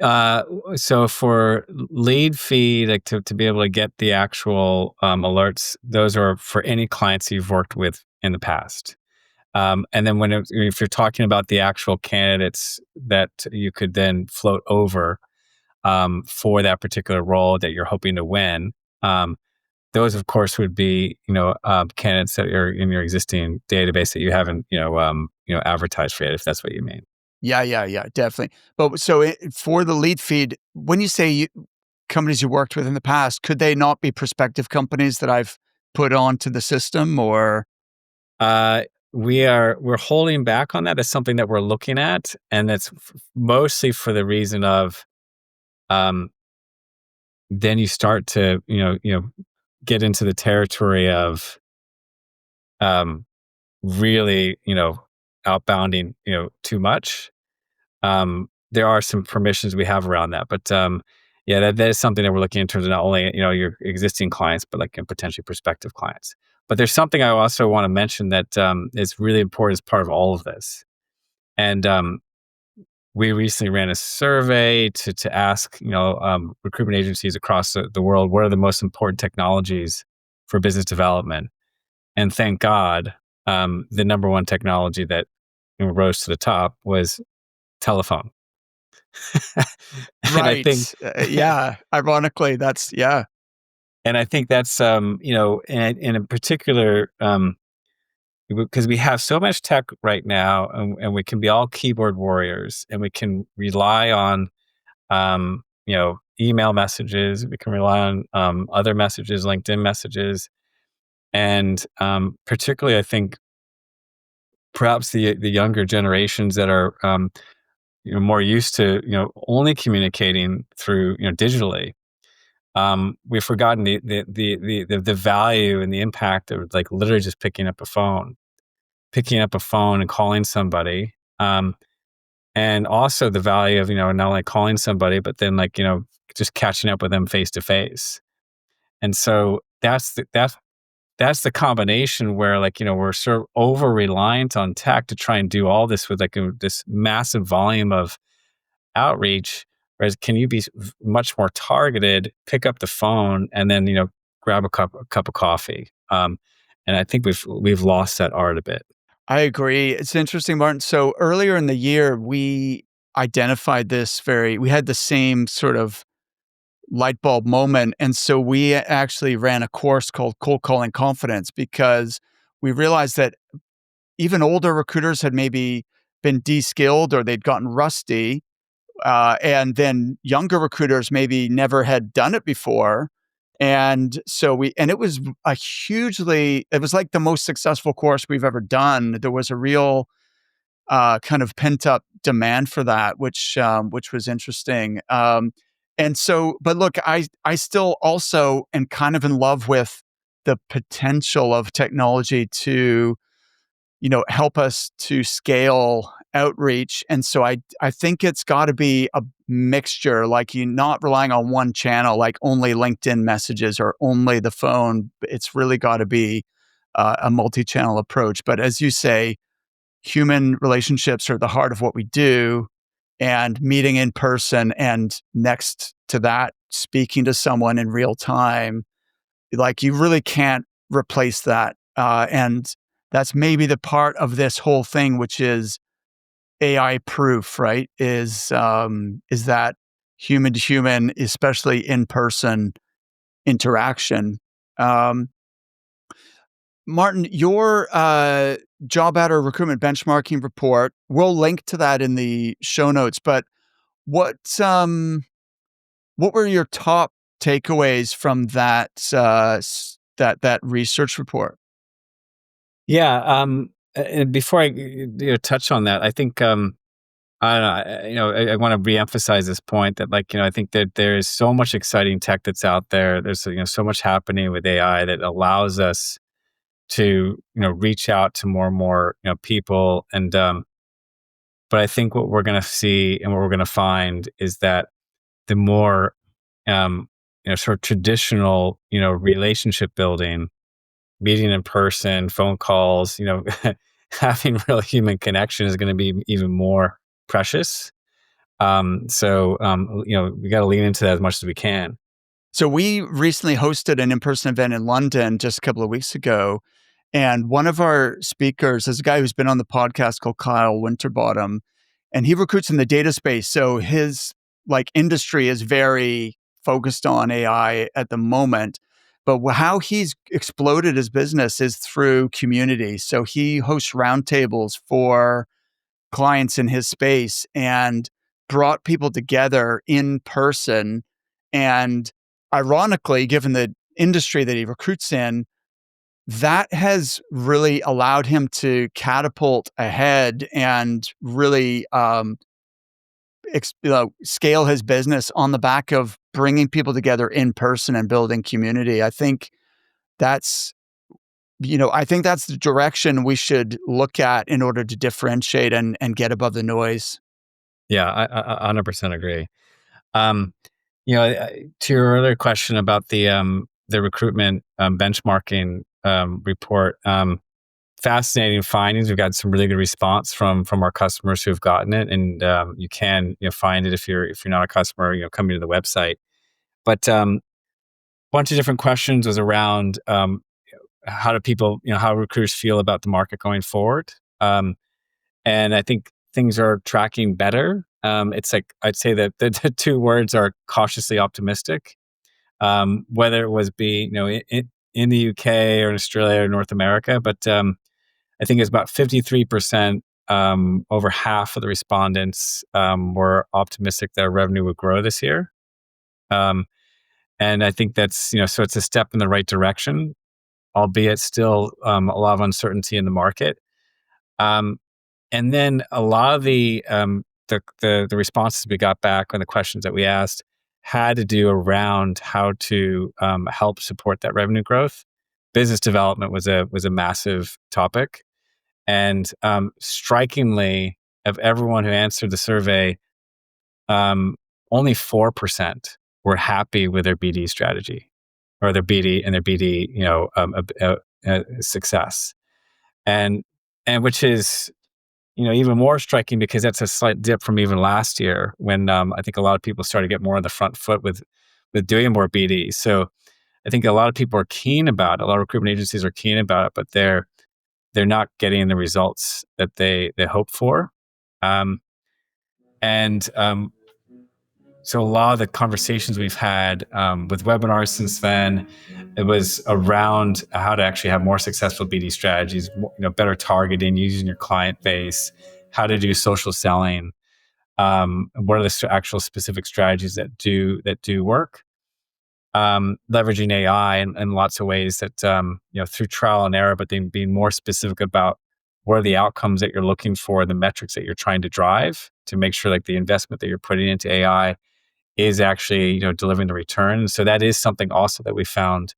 Uh, so for lead feed, like to be able to get the actual alerts, those are for any clients you've worked with in the past. And then if you're talking about the actual candidates that you could then float over for that particular role that you're hoping to win, those of course would be candidates that are in your existing database that you haven't advertised for yet, if that's what you mean. Yeah, definitely. But so for the lead feed, when you say companies you worked with in the past, could they not be prospective companies that I've put onto the system, or? Uh, we're holding back on that. That's something that we're looking at, and that's mostly for the reason of um, then you start to get into the territory of um, really outbounding too much. There are some permissions we have around that, but yeah, that is something that we're looking in terms of not only your existing clients, but like potentially prospective clients. But there's something I also want to mention that is really important as part of all of this. And we recently ran a survey to ask recruitment agencies across the world, what are the most important technologies for business development. And thank God, the number one technology that rose to the top was telephone. and I think Right. Yeah. Ironically, that's yeah. and I think that's and in particular, because we have so much tech right now, and we can be all keyboard warriors, and we can rely on email messages, we can rely on other messages, LinkedIn messages, and particularly I think perhaps the younger generations that are more used to only communicating through digitally. We've forgotten the value and the impact of like literally just picking up a phone and calling somebody. And also the value of not only calling somebody, but then like just catching up with them face to face. And so that's that's the combination where, like, we're sort of over reliant on tech to try and do all this with like this massive volume of outreach. Whereas, can you be much more targeted, pick up the phone, and then grab a cup of coffee? And I think we've lost that art a bit. I agree. It's interesting, Martin. So earlier in the year, we identified we had the same sort of light bulb moment. And so we actually ran a course called Cold Calling Confidence because we realized that even older recruiters had maybe been de-skilled or they'd gotten rusty. And then younger recruiters maybe never had done it before. And so it was it was like the most successful course we've ever done. There was a real kind of pent up demand for that, which was interesting. And so, but look, I still also am kind of in love with the potential of technology to help us to scale outreach. And so I think it's got to be a mixture, like you not relying on one channel, like only LinkedIn messages or only the phone. It's really got to be a multi-channel approach. But as you say, human relationships are the heart of what we do, and meeting in person, and next to that, speaking to someone in real time, like you really can't replace that. And that's maybe the part of this whole thing, which is AI proof, right? Is that human to human, especially in person interaction. Um, Martin, your JobAdder recruitment benchmarking report, we'll link to that in the show notes. But what what were your top takeaways from that research report? Yeah. And before I touch on that, I think I don't know. I want to reemphasize this point that, like, I think that there is so much exciting tech that's out there. There's so much happening with AI that allows us to reach out to more and more people. And but I think what we're going to see and what we're going to find is that the more sort of traditional relationship building, meeting in person, phone calls, having real human connection is going to be even more precious. We got to lean into that as much as we can. So we recently hosted an in-person event in London just a couple of weeks ago. And one of our speakers is a guy who's been on the podcast called Kyle Winterbottom, and he recruits in the data space. So his industry is very focused on AI at the moment. But how he's exploded his business is through community. So he hosts roundtables for clients in his space and brought people together in person. And ironically, given the industry that he recruits in, that has really allowed him to catapult ahead and really scale his business on the back of bringing people together in person and building community. That's I think that's the direction we should look at in order to differentiate and get above the noise. Yeah, I 100% agree. Um, to your earlier question about the recruitment benchmarking report, fascinating findings. We've got some really good response from our customers who've gotten it, and you can find it if you're not a customer, coming to the website. But bunch of different questions was around how do people, how recruiters feel about the market going forward. And I think things are tracking better. It's like, I'd say that the two words are cautiously optimistic. Whether it was in the UK or in Australia or North America, but I think it's about 53%. Over half of the respondents were optimistic that our revenue would grow this year. Um, and I think that's, so it's a step in the right direction, albeit still a lot of uncertainty in the market. Um, and then a lot of the responses we got back and the questions that we asked had to do around how to help support that revenue growth. Business development was a massive topic, and strikingly, of everyone who answered the survey, only 4% were happy with their BD strategy or their BD success. And which is, even more striking because that's a slight dip from even last year when I think a lot of people started to get more on the front foot with doing more BD. So I think a lot of people are keen about it. A lot of recruitment agencies are keen about it, but they're not getting the results that they hope for. And So a lot of the conversations we've had with webinars since then, it was around how to actually have more successful BD strategies, better targeting, using your client base, how to do social selling, what are the actual specific strategies that do work, leveraging AI in lots of ways that through trial and error, but then being more specific about what are the outcomes that you're looking for, the metrics that you're trying to drive to make sure like the investment that you're putting into AI is actually delivering the return. So that is something also that we found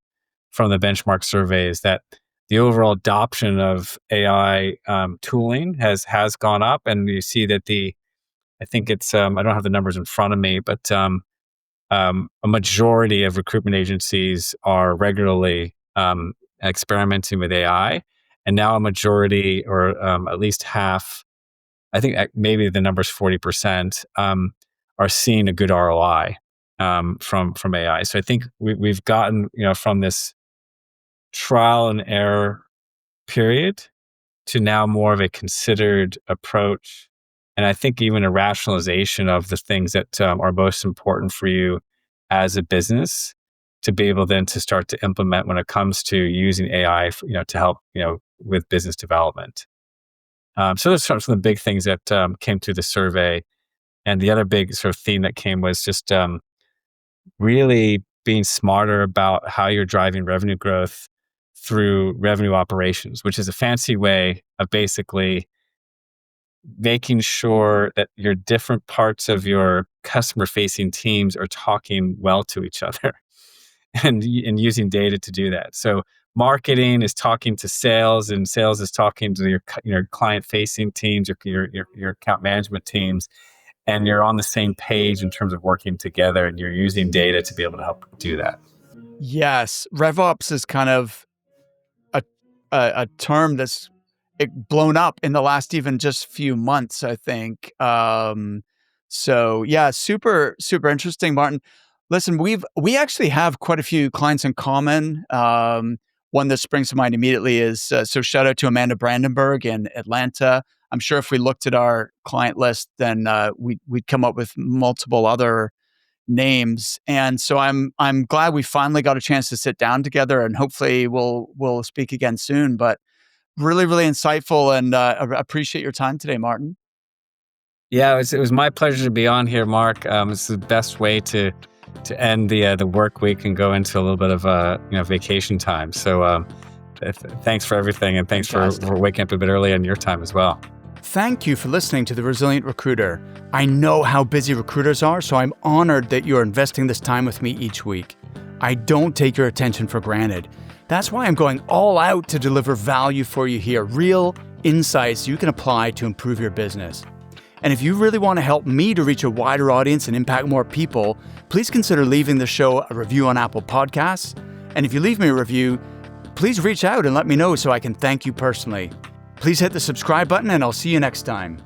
from the benchmark surveys, that the overall adoption of AI tooling has gone up, and you see that I think it's I don't have the numbers in front of me, but a majority of recruitment agencies are regularly experimenting with AI, and now a majority, or at least half, I think maybe the number's 40%, are seeing a good ROI from AI. So I think we've gotten from this trial and error period to now more of a considered approach, and I think even a rationalization of the things that are most important for you as a business to be able then to start to implement when it comes to using AI to help with business development. So those are some of the big things that came through the survey. And the other big sort of theme that came was just really being smarter about how you're driving revenue growth through revenue operations, which is a fancy way of basically making sure that your different parts of your customer-facing teams are talking well to each other and using data to do that. So marketing is talking to sales, and sales is talking to your client-facing teams, your account management teams, and you're on the same page in terms of working together, and you're using data to be able to help do that. Yes, RevOps is kind of a a term that's blown up in the last even just few months, I think. So yeah, super interesting, Martin. Listen, we actually have quite a few clients in common. One that springs to mind immediately is so shout out to Amanda Brandenburg in Atlanta. I'm sure if we looked at our client list, then we'd come up with multiple other names. And so I'm glad we finally got a chance to sit down together, and hopefully we'll speak again soon. But really, really insightful, and I appreciate your time today, Martin. Yeah, it was my pleasure to be on here, Mark. It's the best way to end the work week and go into a little bit of vacation time. So thanks for everything, and thanks for waking up a bit early on your time as well. Thank you for listening to The Resilient Recruiter. I know how busy recruiters are, so I'm honored that you're investing this time with me each week. I don't take your attention for granted. That's why I'm going all out to deliver value for you here, real insights you can apply to improve your business. And if you really want to help me to reach a wider audience and impact more people, please consider leaving the show a review on Apple Podcasts. And if you leave me a review, please reach out and let me know so I can thank you personally. Please hit the subscribe button, and I'll see you next time.